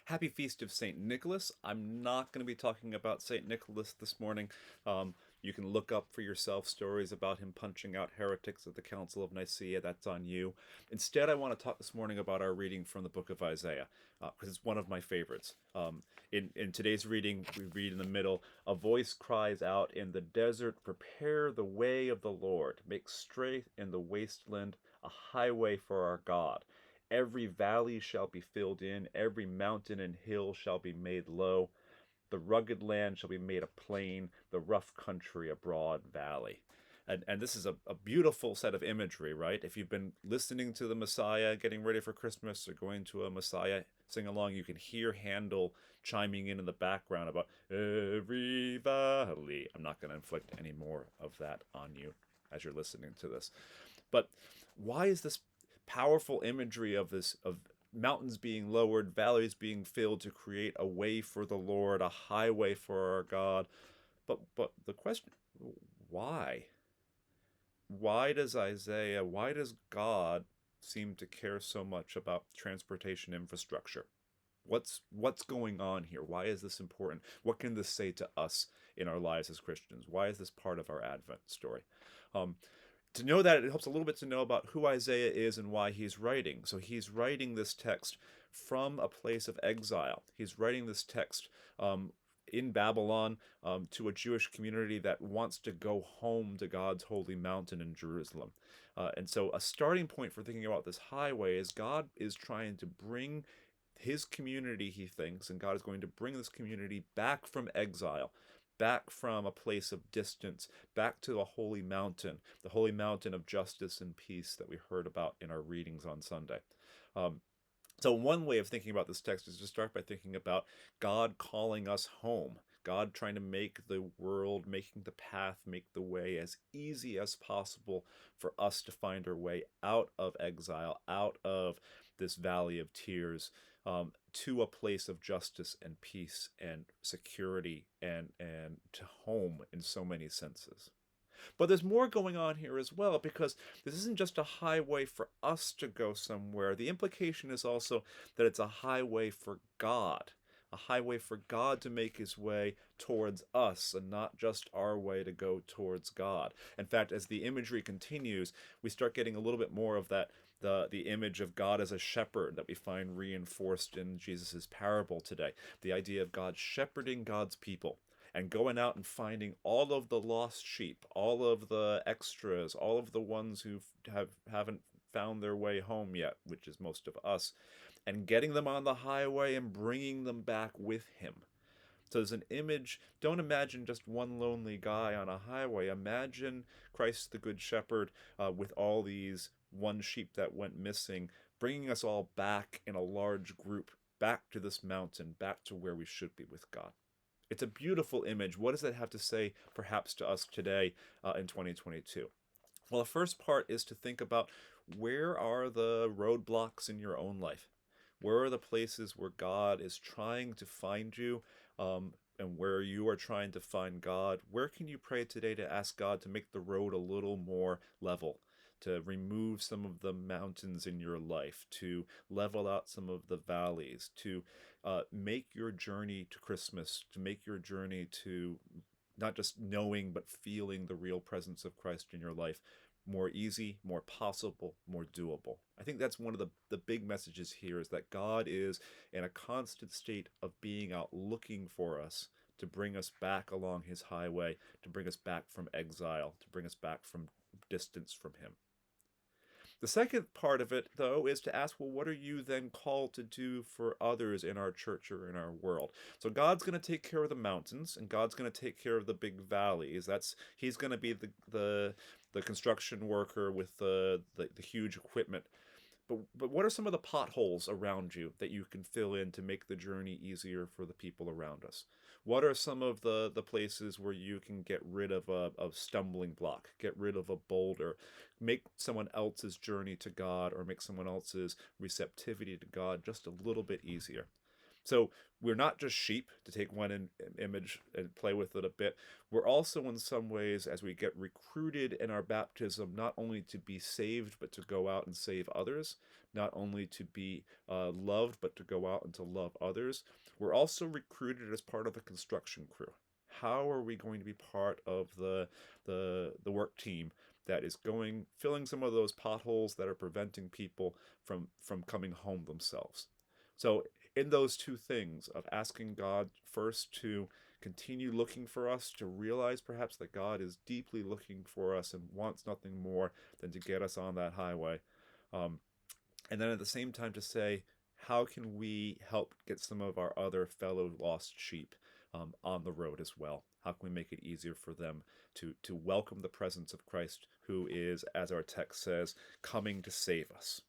Happy Feast of St. Nicholas. I'm not going to be talking about St. Nicholas this morning. You can look up for yourself stories about him punching out heretics at the Council of Nicaea. That's on you. Instead, I want to talk this morning about our reading from the book of Isaiah, because it's one of my favorites. In today's reading, we read in the middle, a voice cries out in the desert, prepare the way of the Lord, make straight in the wasteland a highway for our God. Every valley shall be filled in, every mountain and hill shall be made low. The rugged land shall be made a plain, the rough country a broad valley. And this is a beautiful set of imagery, right? If you've been listening to the Messiah, getting ready for Christmas, or going to a Messiah sing along, you can hear Handel chiming in the background about every valley. I'm not going to inflict any more of that on you as you're listening to this. But why is this powerful imagery of mountains being lowered, valleys being filled to create a way for the Lord, a highway for our God? But the question, why? Why does God seem to care so much about transportation infrastructure? What's going on here? Why is this important? What can this say to us in our lives as Christians? Why is this part of our Advent story? Um, to know that, it helps a little bit to know about who Isaiah is and why he's writing. So he's writing this text from a place of exile. He's writing this text in Babylon to a Jewish community that wants to go home to God's holy mountain in Jerusalem. And so a starting point for thinking about this highway is God is trying to bring his community, he thinks, and God is going to bring this community back from exile, back from a place of distance, back to the holy mountain of justice and peace that we heard about in our readings on Sunday. So one way of thinking about this text is to start by thinking about God calling us home. God trying to make the world, making the path, make the way as easy as possible for us to find our way out of exile, out of this valley of tears, to a place of justice and peace and security and to home in so many senses. But there's more going on here as well, because this isn't just a highway for us to go somewhere. The implication is also that it's a highway for God, a highway for God to make his way towards us and not just our way to go towards God. In fact, as the imagery continues, we start getting a little bit more of that, the image of God as a shepherd that we find reinforced in Jesus' parable today. The idea of God shepherding God's people and going out and finding all of the lost sheep, all of the extras, all of the ones who haven't found their way home yet, which is most of us, and getting them on the highway and bringing them back with him. So there's an image. Don't imagine just one lonely guy on a highway. Imagine Christ the Good Shepherd with all these one sheep that went missing, bringing us all back in a large group, back to this mountain, back to where we should be with God. It's a beautiful image. What does that have to say, perhaps, to us today in 2022? Well, the first part is to think about, where are the roadblocks in your own life? Where are the places where God is trying to find you, and where you are trying to find God? Where can you pray today to ask God to make the road a little more level, to remove some of the mountains in your life, to level out some of the valleys, to make your journey to Christmas, to make your journey to not just knowing but feeling the real presence of Christ in your life more easy, more possible, more doable. I think that's one of the big messages here, is that God is in a constant state of being out looking for us to bring us back along his highway, to bring us back from exile, to bring us back from distance from him. The second part of it, though, is to ask, well, what are you then called to do for others in our church or in our world? So God's going to take care of the mountains, and God's going to take care of the big valleys. He's going to be the construction worker with the huge equipment. But what are some of the potholes around you that you can fill in to make the journey easier for the people around us? What are some of the places where you can get rid of a stumbling block, get rid of a boulder, make someone else's journey to God, or make someone else's receptivity to God just a little bit easier? So we're not just sheep, to take one image and play with it a bit. We're also, in some ways, as we get recruited in our baptism, not only to be saved, but to go out and save others, not only to be loved, but to go out and to love others. We're also recruited as part of the construction crew. How are we going to be part of the work team that is going filling some of those potholes that are preventing people from coming home themselves? So in those two things of asking God first to continue looking for us, to realize perhaps that God is deeply looking for us and wants nothing more than to get us on that highway. Um, and then at the same time to say, how can we help get some of our other fellow lost sheep on the road as well? How can we make it easier for them to welcome the presence of Christ, who is, as our text says, coming to save us?